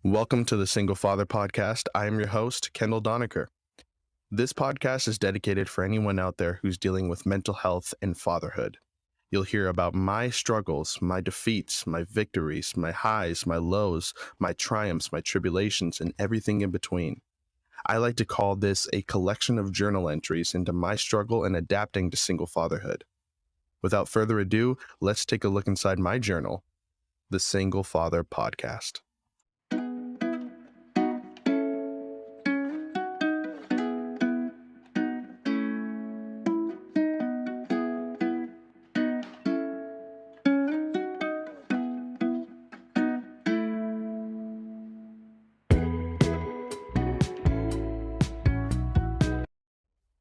Welcome to the Single Father Podcast. I am your host, Kendall Donaker. This podcast is dedicated for anyone out there who's dealing with mental health and fatherhood. You'll hear about my struggles, my defeats, my victories, my highs, my lows, my triumphs, my tribulations, and everything in between. I like to call this a collection of journal entries into my struggle and adapting to single fatherhood. Without further ado, let's take a look inside my journal, the Single Father Podcast.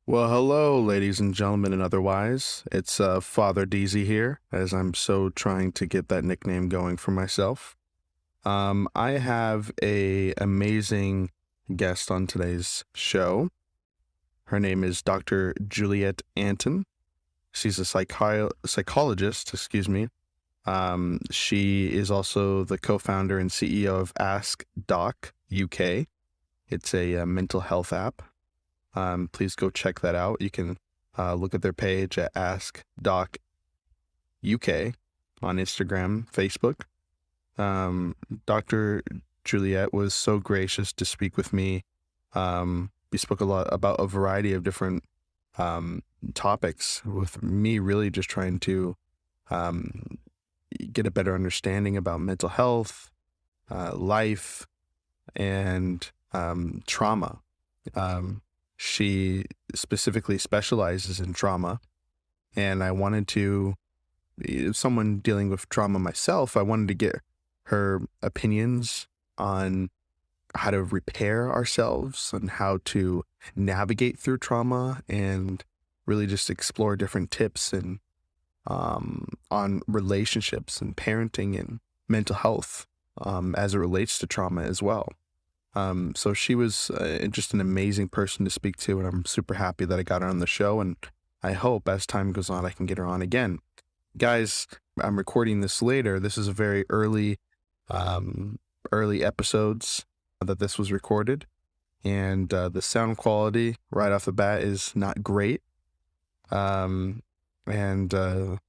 Well, hello, ladies and gentlemen, and otherwise. It's Father DZ here, as I'm so trying to get that nickname going for myself. I have a amazing guest on today's show. Her name is Dr. Juliet Anton. She's a psychologist, She is also the co-founder and CEO of Ask Doc UK. It's a mental health app. Please go check that out. You can look at their page at Ask Doc UK on Instagram, Facebook. Dr. Juliet was so gracious to speak with me. We spoke a lot about a variety of different topics, with me really just trying to get a better understanding about mental health, life, and trauma. She specifically specializes in trauma, and I wanted to, as someone dealing with trauma myself, I wanted to get her opinions on how to repair ourselves and how to navigate through trauma, and really just explore different tips and on relationships and parenting and mental health as it relates to trauma as well. So she was just an amazing person to speak to, and I'm super happy that I got her on the show, and I hope as time goes on I can get her on again. Guys, I'm recording this later. This is a very early episodes that this was recorded, and the sound quality right off the bat is not great. And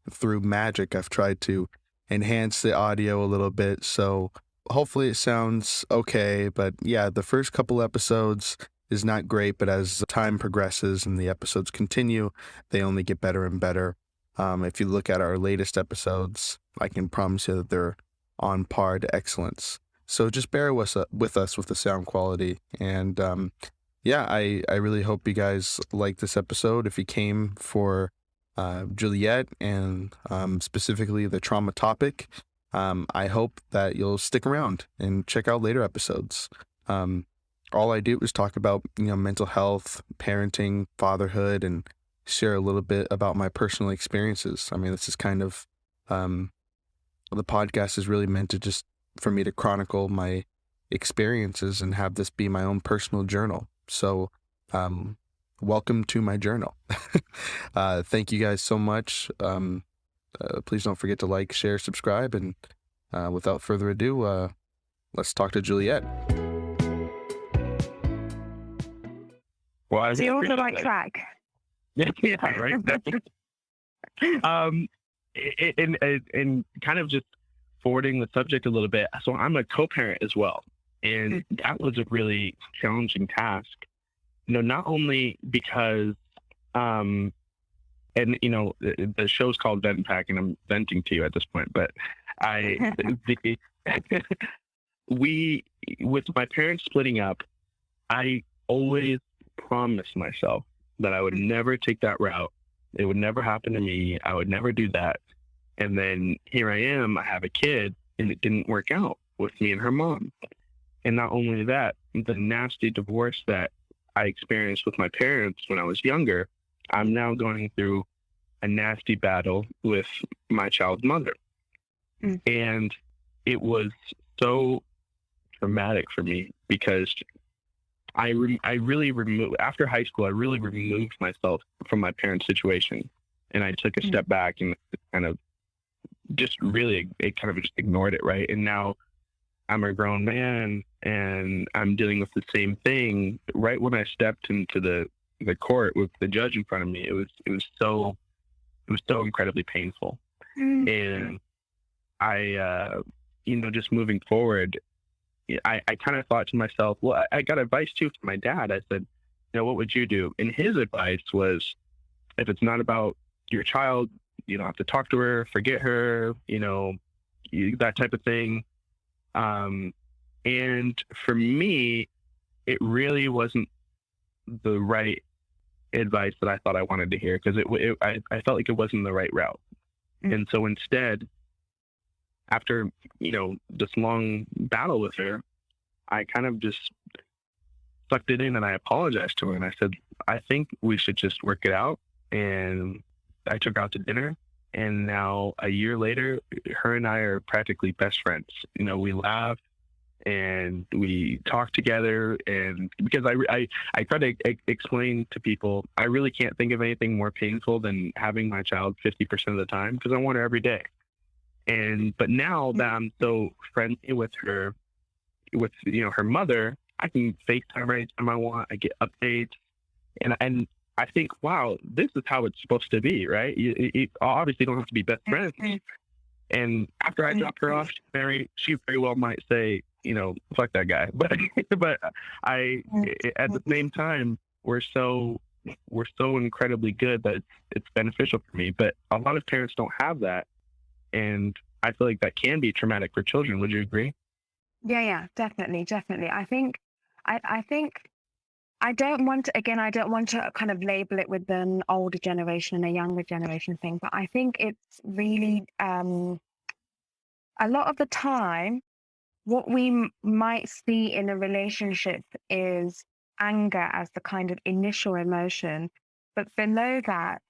through magic, I've tried to enhance the audio a little bit, so hopefully it sounds okay. But yeah, the first couple episodes is not great, but as time progresses and the episodes continue, they only get better and better. If you look at our latest episodes, I can promise you that they're on par to excellence. So just bear with us with the sound quality. And I really hope you guys like this episode. If you came for Juliet and specifically the trauma topic, I hope that you'll stick around and check out later episodes. All I do is talk about, mental health, parenting, fatherhood, and share a little bit about my personal experiences. I mean, this is kind of, the podcast is really meant to just for me to chronicle my experiences and have this be my own personal journal. So, welcome to my journal. Thank you guys so much. Please don't forget to like, share, subscribe, and without further ado, let's talk to Juliet. Well, So you're on the right track. Yeah, right. And kind of just forwarding the subject a little bit. So I'm a co-parent as well, and that was a really challenging task. Not only because, and the show's called VentPack, and I'm venting to you at this point, but with my parents splitting up, I always promised myself that I would never take that route. It would never happen to me. I would never do that. And then here I am, I have a kid, and it didn't work out with me and her mom. And not only that, the nasty divorce that I experienced with my parents when I was younger, I'm now going through a nasty battle with my child's mother. And it was so traumatic for me because I really removed, after high school, I really removed myself from my parents' situation. And I took a step back and kind of just ignored it, right? And now I'm a grown man and I'm dealing with the same thing. Right when I stepped into the court with the judge in front of me, it was so incredibly painful. And I, just moving forward, I kind of thought to myself, well, I got advice too from my dad. I said, what would you do? And his advice was, if it's not about your child, you don't have to talk to her, forget her, that type of thing. And for me, it really wasn't the right advice that I thought I wanted to hear, because I felt like it wasn't the right route. And so instead, after, this long battle with her, I kind of just sucked it in and I apologized to her. And I said, I think we should just work it out. And I took her out to dinner. And now a year later, her and I are practically best friends. We laugh and we talk together. And because I try to explain to people, I really can't think of anything more painful than having my child 50% of the time, because I want her every day. But now that I'm so friendly with her, with her mother, I can FaceTime her anytime I want. I get updates, and I think, wow, this is how it's supposed to be, right? You obviously don't have to be best friends. And after I drop her off, she very well might say, fuck that guy. But at the same time, we're so incredibly good that it's beneficial for me. But a lot of parents don't have that. And I feel like that can be traumatic for children. Would you agree? Yeah, definitely. I think I don't want to kind of label it with an older generation and a younger generation thing, but I think it's really a lot of the time what we might see in a relationship is anger as the kind of initial emotion, but below that,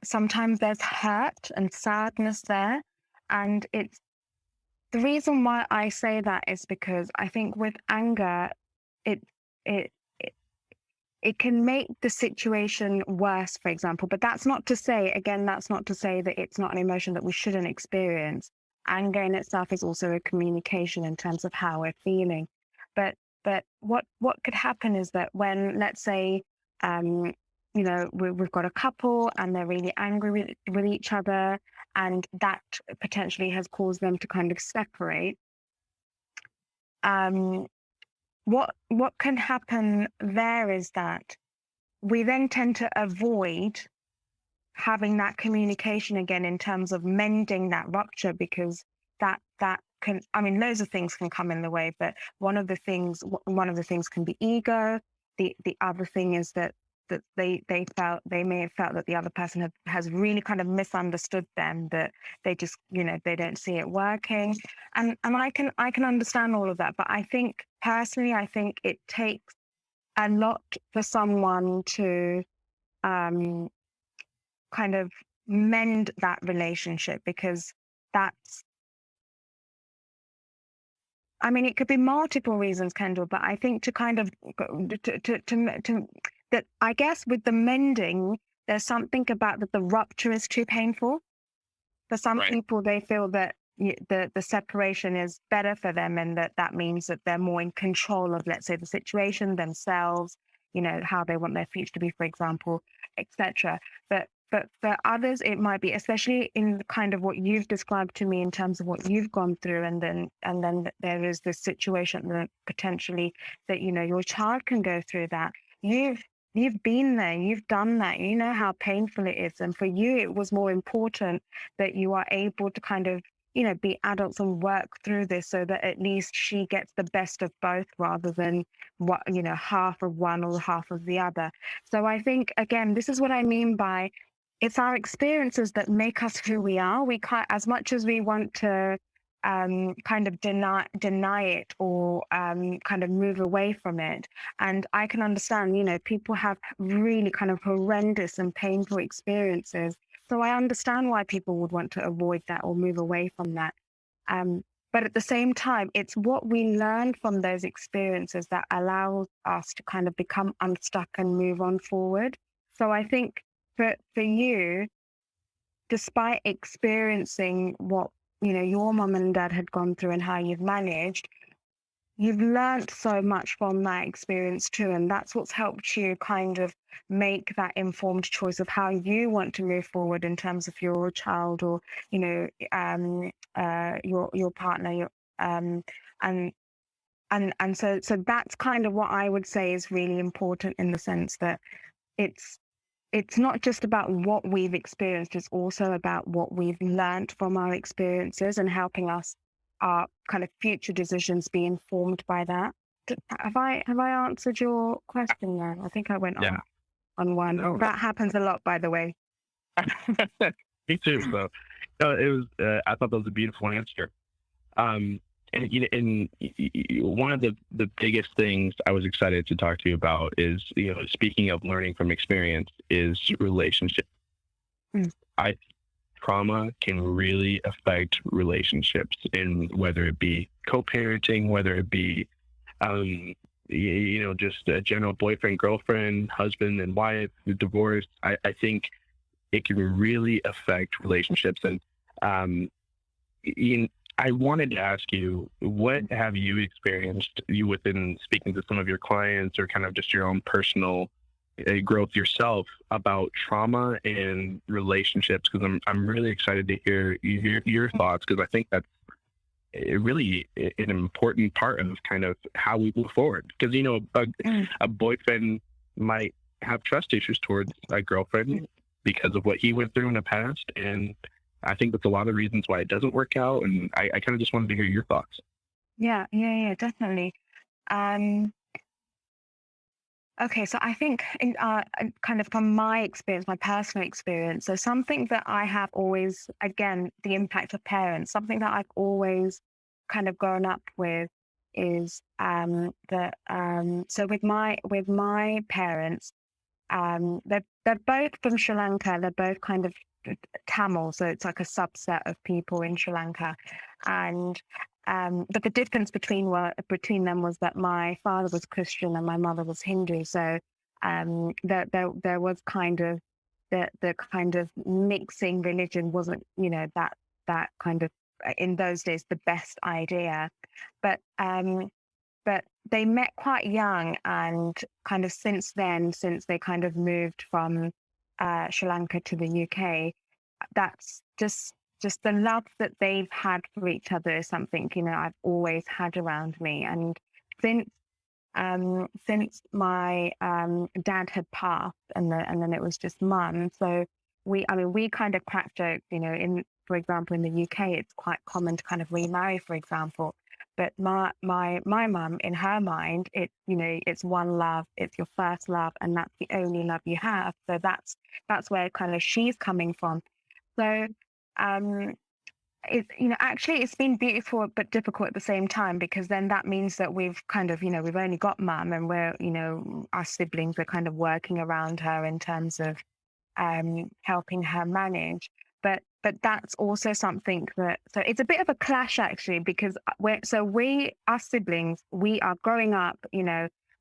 sometimes there's hurt and sadness there. And it's the reason why I say that is because I think with anger, it can make the situation worse, for example. But that's not to say that it's not an emotion that we shouldn't experience. Anger in itself is also a communication in terms of how we're feeling. But what could happen is that when, let's say, we've got a couple and they're really angry with each other, and that potentially has caused them to kind of separate. What can happen there is that we then tend to avoid having that communication again in terms of mending that rupture, because that can, loads of things can come in the way, but one of the things can be ego. The other thing is that they may have felt that the other person has really kind of misunderstood them, that they just, they don't see it working. And I can understand all of that. But I think personally, it takes a lot for someone to kind of mend that relationship, because it could be multiple reasons, Kendall, but I think to kind of that, I guess with the mending, there's something about that the rupture is too painful. For some people, they feel that the separation is better for them, and that means that they're more in control of, let's say, the situation, themselves, how they want their future to be, for example, etc. But for others, it might be, especially in kind of what you've described to me in terms of what you've gone through, and then there is this situation that potentially that your child can go through that. You've been there, you've done that, you know how painful it is. And for you, it was more important that you are able to kind of, be adults and work through this, so that at least she gets the best of both, rather than half of one or half of the other. So I think, again, this is what I mean by it's our experiences that make us who we are. We can't, as much as we want to kind of deny it or kind of move away from it. And I can understand, people have really kind of horrendous and painful experiences. So I understand why people would want to avoid that or move away from that. But at the same time, it's what we learn from those experiences that allows us to kind of become unstuck and move on forward. So I think for you, despite experiencing what your mum and dad had gone through and how you've managed, you've learned so much from that experience too. And that's what's helped you kind of make that informed choice of how you want to move forward in terms of your child or, your partner, and so that's kind of what I would say is really important, in the sense that it's not just about what we've experienced, it's also about what we've learned from our experiences and helping us, our kind of future decisions, be informed by that. Have I answered your question there? I think I went on one. No. That happens a lot, by the way. Me too. So it was. I thought that was a beautiful answer. And one of the biggest things I was excited to talk to you about is, speaking of learning from experience, is relationship. Trauma can really affect relationships, and whether it be co-parenting, whether it be, just a general boyfriend, girlfriend, husband and wife, divorce. I think it can really affect relationships. And I wanted to ask you, what have you experienced within speaking to some of your clients, or kind of just your own personal growth yourself, about trauma and relationships? Because I'm really excited to hear your thoughts, because I think that's really an important part of kind of how we move forward. Because a boyfriend might have trust issues towards a girlfriend because of what he went through in the past, and I think that's a lot of reasons why it doesn't work out. And I kind of just wanted to hear your thoughts. Yeah, definitely. Okay, so I think kind of from my experience, my personal experience, so something that I have always, again, the impact of parents, something that I've always kind of grown up with is that so with my parents, they're both from Sri Lanka. They're both kind of Tamil, so it's like a subset of people in Sri Lanka, and but the difference between them was that my father was Christian and my mother was Hindu. So there was kind of the kind of mixing religion wasn't, that kind of, in those days, the best idea. But they met quite young, and kind of since they kind of moved from Sri Lanka to the UK, that's just the love that they've had for each other is something, I've always had around me. And since my dad had passed, and then it was just mum, so we kind of crack joke, for example, in the UK, it's quite common to kind of remarry, for example. But my mum, in her mind, it's one love, it's your first love, and that's the only love you have. So that's where kind of she's coming from. So actually it's been beautiful but difficult at the same time, because then that means that we've kind of, we've only got mum, and we're, our siblings are kind of working around her in terms of helping her manage. But that's also something so it's a bit of a clash, actually, because our siblings, we are growing up,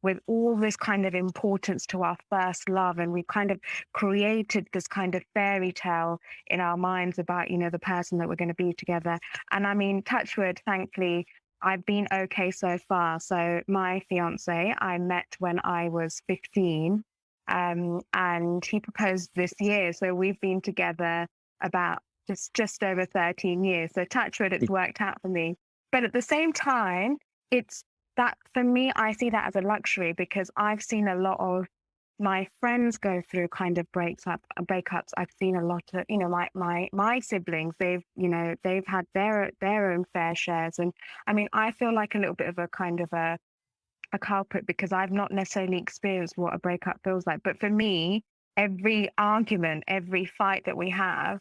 with all this kind of importance to our first love, and we kind of created this kind of fairy tale in our minds about, the person that we're going to be together. And I mean, touch wood, thankfully, I've been okay so far. So my fiance, I met when I was 15, and he proposed this year. So we've been together about just over 13 years. So touch wood, it's worked out for me. But at the same time, it's that, for me, I see that as a luxury, because I've seen a lot of my friends go through kind of breakups. I've seen a lot of, my siblings, they've had their own fair shares. And I mean, I feel like a little bit of a kind of a culprit, because I've not necessarily experienced what a breakup feels like. But for me, every argument, every fight that we have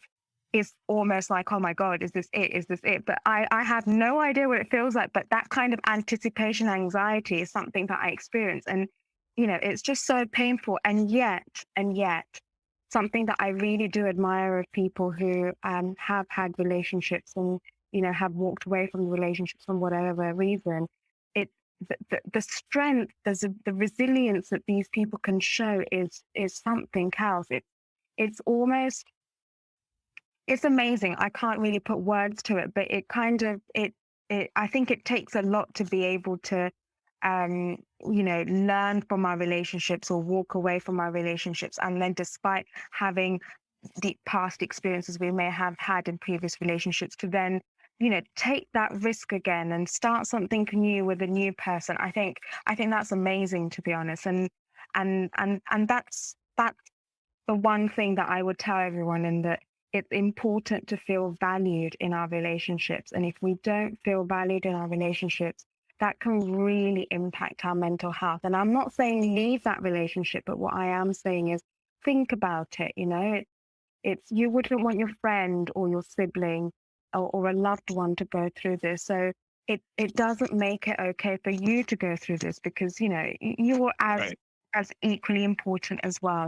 is almost like, oh my God, is this it? Is this it? But I have no idea what it feels like. But that kind of anticipation anxiety is something that I experience. And, it's just so painful. And yet, something that I really do admire of people who have had relationships and, have walked away from the relationships for whatever reason. It's the strength, the resilience that these people can show is something else. It's almost, it's amazing. I can't really put words to it, but it kind of, I think it takes a lot to be able to, learn from our relationships or walk away from our relationships. And then despite having the past experiences we may have had in previous relationships, to then, take that risk again and start something new with a new person. I think that's amazing, to be honest. And that's the one thing that I would tell everyone, in that it's important to feel valued in our relationships. And if we don't feel valued in our relationships, that can really impact our mental health. And I'm not saying leave that relationship, but what I am saying is think about it. It's you wouldn't want your friend or your sibling or a loved one to go through this. So it doesn't make it okay for you to go through this, because, you are as equally important as well,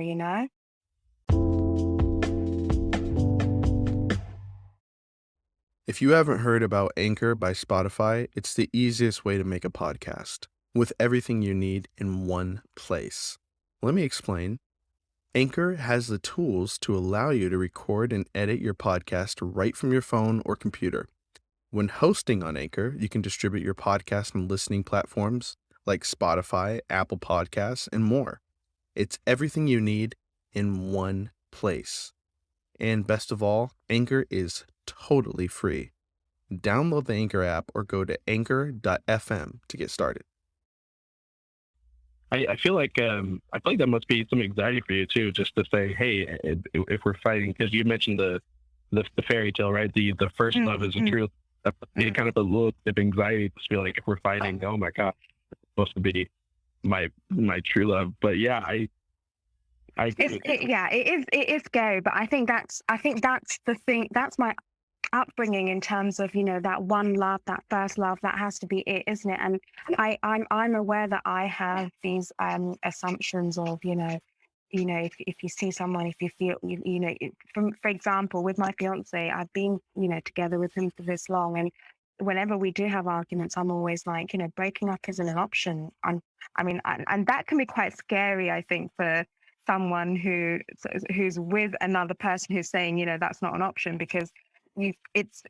If you haven't heard about Anchor by Spotify, it's the easiest way to make a podcast, with everything you need in one place. Let me explain. Anchor has the tools to allow you to record and edit your podcast right from your phone or computer. When hosting on Anchor, you can distribute your podcast on listening platforms like Spotify, Apple Podcasts, and more. It's everything you need in one place. And best of all, Anchor is totally free. Download the Anchor app or go to anchor.fm to get started. I feel like that must be some anxiety for you too, just to say, hey, if we're fighting, because you mentioned the fairy tale, right? The first love is a true. It kind of a little bit of anxiety to feel like if we're fighting, oh my God, it's supposed to be my true love. But yeah, it is scary, but I think that's the thing. That's my upbringing in terms of, that one love, that first love, that has to be it, isn't it? And I'm aware that I have these assumptions of, if you see someone, if you feel, for example, with my fiance, I've been, together with him for this long, and whenever we do have arguments, I'm always like, breaking up isn't an option. And that can be quite scary, I think, for someone who's with another person who's saying, that's not an option, because it's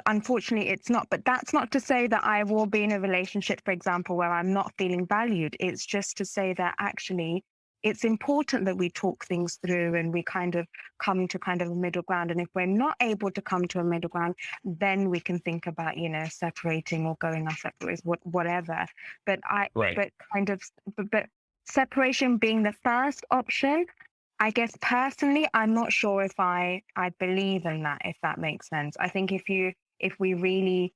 unfortunately it's not. But that's not to say that I will be in a relationship, for example, where I'm not feeling valued. It's just to say that actually it's important that we talk things through and we kind of come to kind of a middle ground. And if we're not able to come to a middle ground, then we can think about, separating or going our separate ways, whatever. But but separation being the first option, I guess personally, I'm not sure if I believe in that, if that makes sense. I think if we really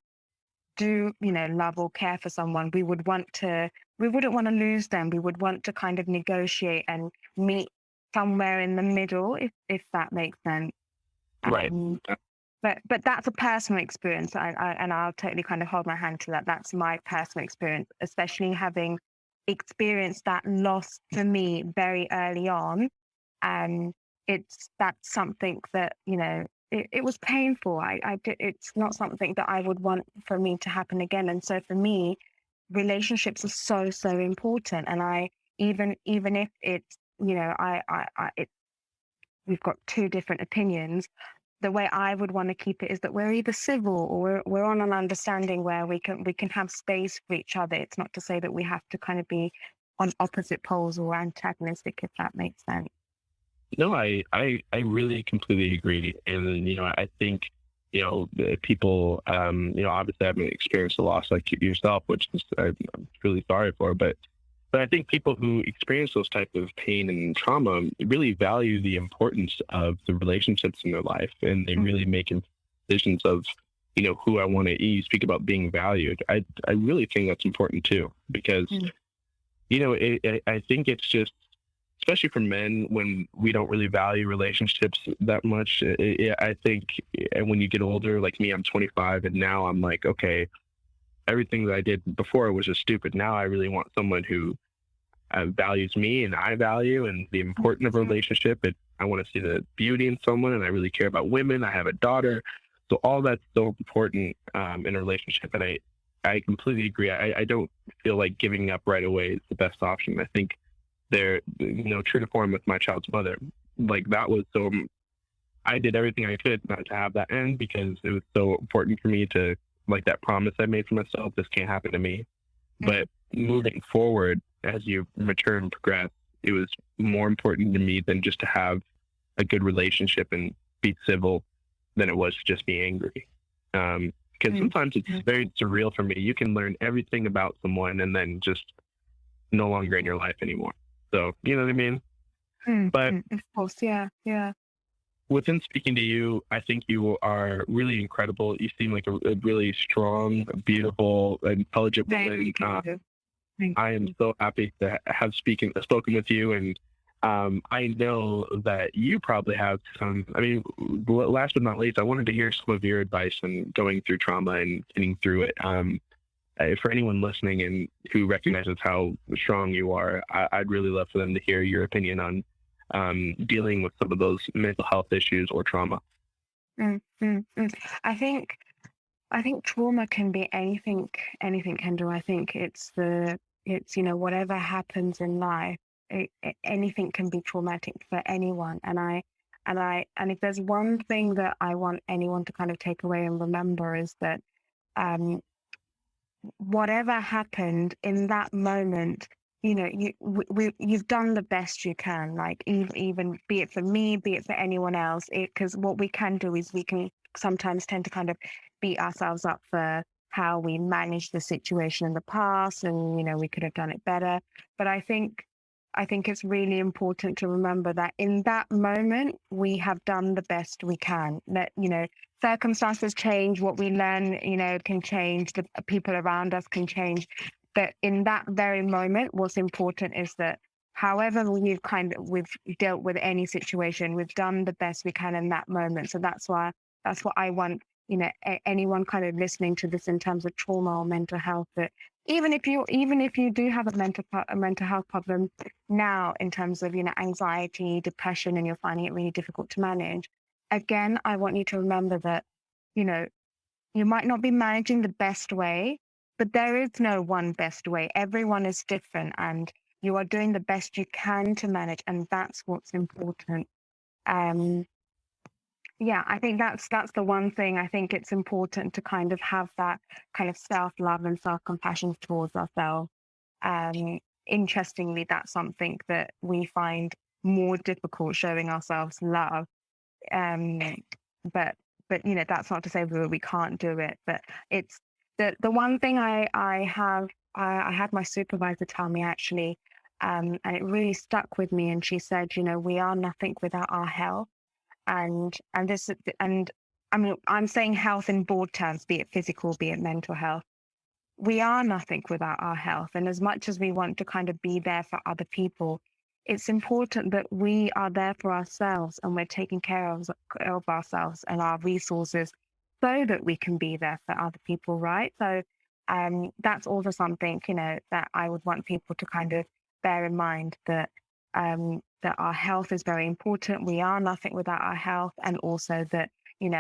do, love or care for someone, we wouldn't want to lose them. We would want to kind of negotiate and meet somewhere in the middle, if that makes sense. Right. But that's a personal experience, and I'll totally kind of hold my hand to that. That's my personal experience, especially having experienced that loss for me very early on. That's something that, it was painful. It's not something that I would want for me to happen again. And so for me, relationships are so important. And I, even if it's, we've got two different opinions, the way I would want to keep it is that we're either civil or we're on an understanding where we can have space for each other. It's not to say that we have to kind of be on opposite poles or antagonistic, if that makes sense. No, I really completely agree. And, I think, people, obviously haven't experienced a loss like yourself, which is, I'm really sorry for, but I think people who experience those type of pain and trauma really value the importance of the relationships in their life, and they really make decisions of, who I want to. You speak about being valued. I really think that's important too, because, I think it's just, especially for men, when we don't really value relationships that much. I think when you get older, like me, I'm 25, and now I'm like, okay, everything that I did before was just stupid. Now I really want someone who values me and I value, and the importance of a relationship. And I want to see the beauty in someone, and I really care about women. I have a daughter. So all that's so important in a relationship. And I completely agree. I don't feel like giving up right away is the best option. I think they're, true to form with my child's mother, like that was so, I did everything I could not to have that end because it was so important for me to, like, that promise I made for myself, this can't happen to me. But moving forward, as you mature and progress, it was more important to me than just to have a good relationship and be civil than it was to just be angry. Because sometimes it's very surreal for me. You can learn everything about someone and then just no longer in your life anymore. So, you know what I mean? But of course, yeah. Within speaking to you, I think you are really incredible. You seem like a really strong, beautiful, intelligent woman. I am so happy to have spoken with you, and I know that you probably have some. I mean, last but not least, I wanted to hear some of your advice on going through trauma and getting through it. For anyone listening and who recognizes how strong you are, I'd really love for them to hear your opinion on dealing with some of those mental health issues or trauma. I think trauma can be anything, Kendall. I think it's whatever happens in life, anything can be traumatic for anyone. And if there's one thing that I want anyone to kind of take away and remember is that whatever happened in that moment, you've done the best you can, like even be it for me, be it for anyone else, because what we can do is we can sometimes tend to kind of beat ourselves up for how we managed the situation in the past, and we could have done it better. But I think it's really important to remember that in that moment we have done the best we can. That circumstances change, what we learn can change, the people around us can change. But in that very moment, what's important is that however we've dealt with any situation, we've done the best we can in that moment. So that's what I want, anyone kind of listening to this in terms of trauma or mental health, that even if you do have a mental health problem now in terms of, anxiety, depression, and you're finding it really difficult to manage, again, I want you to remember that, you might not be managing the best way, but there is no one best way. Everyone is different, and you are doing the best you can to manage, and that's what's important. I think that's the one thing. I think it's important to kind of have that kind of self-love and self-compassion towards ourselves. Interestingly, that's something that we find more difficult, showing ourselves love. But that's not to say that we can't do it. But it's the one thing I had my supervisor tell me, actually, and it really stuck with me. And she said, we are nothing without our health. And I mean, I'm saying health in broad terms, be it physical, be it mental health. We are nothing without our health. And as much as we want to kind of be there for other people, it's important that we are there for ourselves, and we're taking care of ourselves and our resources so that we can be there for other people, right? So that's also something, that I would want people to kind of bear in mind, that that our health is very important. We are nothing without our health, and also that,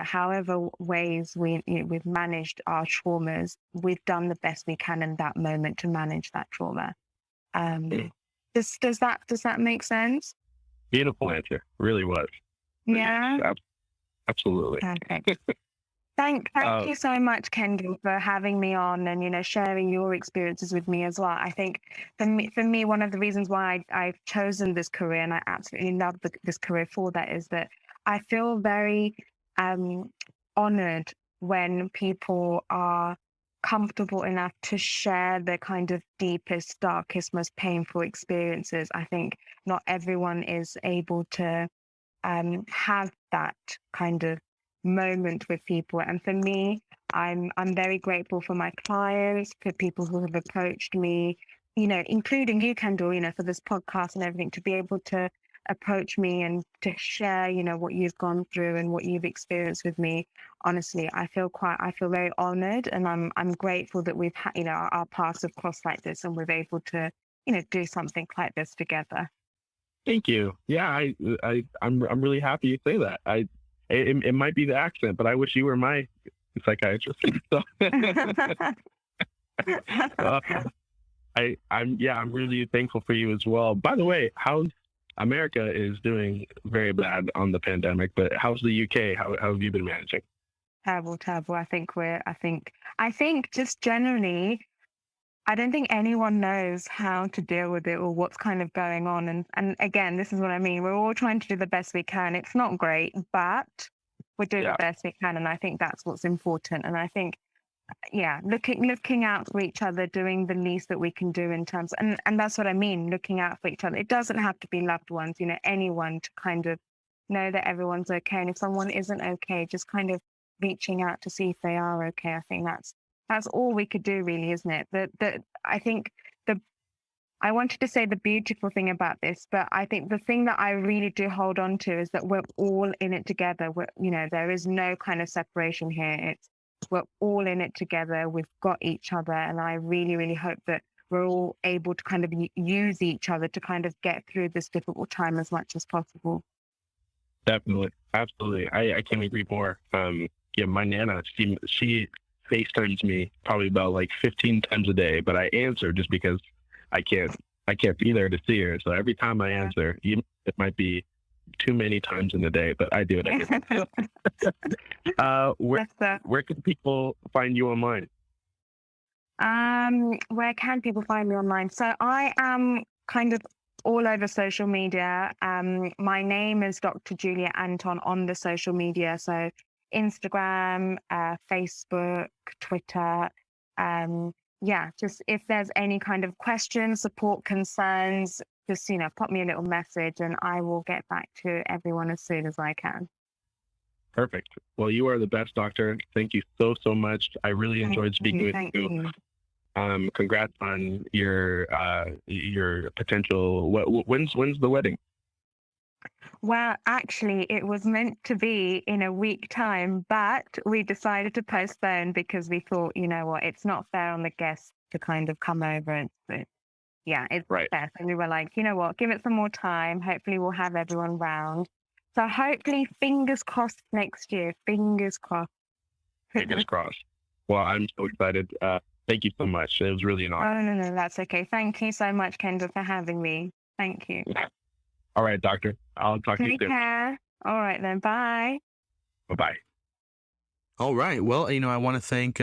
however ways we've managed our traumas, we've done the best we can in that moment to manage that trauma. Does that make sense? Beautiful answer. Really was. Yeah. Absolutely. Perfect. Thank you so much, Kendall, for having me on and, sharing your experiences with me as well. I think for me, one of the reasons why I've chosen this career, and I absolutely love this career for that, is that I feel very honored when people are comfortable enough to share their kind of deepest, darkest, most painful experiences. I think not everyone is able to have that kind of moment with people. And for me, I'm very grateful for my clients, for people who have approached me, including you, Kendall, for this podcast and everything, to be able to approach me and to share, what you've gone through and what you've experienced with me. Honestly, I feel very honored, and I'm grateful that we've had, our paths have crossed like this, and we're able to, do something like this together. Thank you. Yeah, I'm really happy you say that. It might be the accent, but I wish you were my psychiatrist. So. I'm really thankful for you as well. By the way, how's America is doing very bad on the pandemic, but how's the UK? How have you been managing? Terrible, terrible. I think just generally, I don't think anyone knows how to deal with it or what's kind of going on. And again, this is what I mean. We're all trying to do the best we can. It's not great, but we're doing the best we can. And I think that's what's important. And I think, yeah, looking out for each other, doing the least that we can do in terms, and that's what I mean, looking out for each other. It doesn't have to be loved ones, you know, anyone, to kind of know that everyone's okay. And if someone isn't okay, just kind of reaching out to see if they are okay. I think that's all we could do, really, isn't it? I think I wanted to say the beautiful thing about this, but I think the thing that I really do hold on to is that we're all in it together. You know, there is no kind of separation here. We're all in it together. We've got each other. And I really, really hope that we're all able to kind of use each other to kind of get through this difficult time as much as possible. Definitely. Absolutely. I can't agree more. Yeah, my Nana, she FaceTimes me probably about like 15 times a day, but I answer just because I can't be there to see her. So every time I answer, even if it might be too many times in a day, but I do it anyway. Where can people find you online? Where can people find me online? So I am kind of all over social media. My name is Dr. Juliet Anton on the social media. So Instagram, Facebook, Twitter. Yeah, just if there's any kind of questions, support, concerns, just, you know, pop me a little message and I will get back to everyone as soon as I can. Perfect. Well, you are the best, doctor. Thank you so much. I really enjoyed speaking with you. Congrats on your potential. When's the wedding? Well, actually, it was meant to be in a week time, but we decided to postpone because we thought, you know what, it's not fair on the guests to kind of come over and yeah, it's right. fair. So we were like, you know what, give it some more time. Hopefully we'll have everyone round. So hopefully, fingers crossed next year. Fingers crossed. Fingers crossed. Well, I'm so excited. Thank you so much. It was really an honor. Oh, no, that's okay. Thank you so much, Kendall, for having me. Thank you. All right, doctor. I'll talk to you soon. Take care. All right, then. Bye. Bye-bye. All right. Well, you know, I want to thank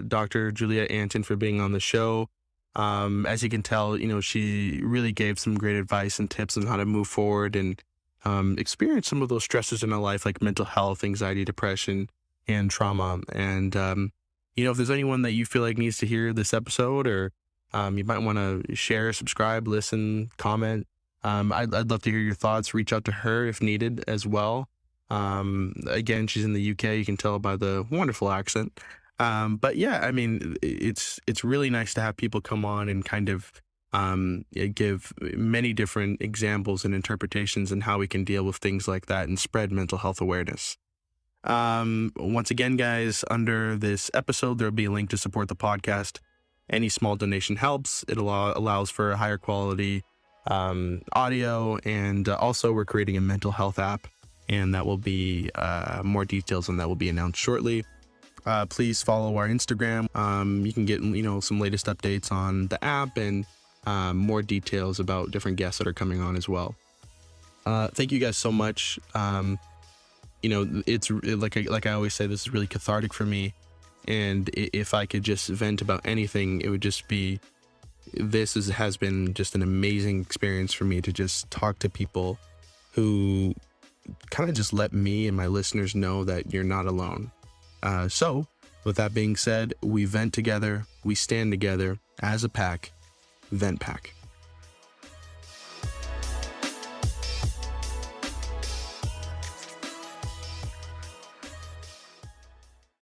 Dr. Juliet Anton for being on the show. As you can tell, you know, she really gave some great advice and tips on how to move forward and experience some of those stresses in our life, like mental health, anxiety, depression, and trauma. And, you know, if there's anyone that you feel like needs to hear this episode, or you might want to share, subscribe, listen, comment, I'd love to hear your thoughts. Reach out to her if needed as well. Again, she's in the UK. You can tell by the wonderful accent. But yeah, I mean, it's really nice to have people come on and kind of give many different examples and interpretations and how we can deal with things like that and spread mental health awareness. Once again, guys, under this episode, there'll be a link to support the podcast. Any small donation helps. It allows for a higher quality audio, and also we're creating a mental health app, and that will be more details on that will be announced shortly. Please follow our Instagram. You can get, you know, some latest updates on the app and more details about different guests that are coming on as well. Thank you guys so much. You know, it's like I always say, this is really cathartic for me. And if I could just vent about anything, it would just be, has been just an amazing experience for me to just talk to people who kind of just let me and my listeners know that you're not alone. So with that being said, we vent together, we stand together as a pack. VentPack.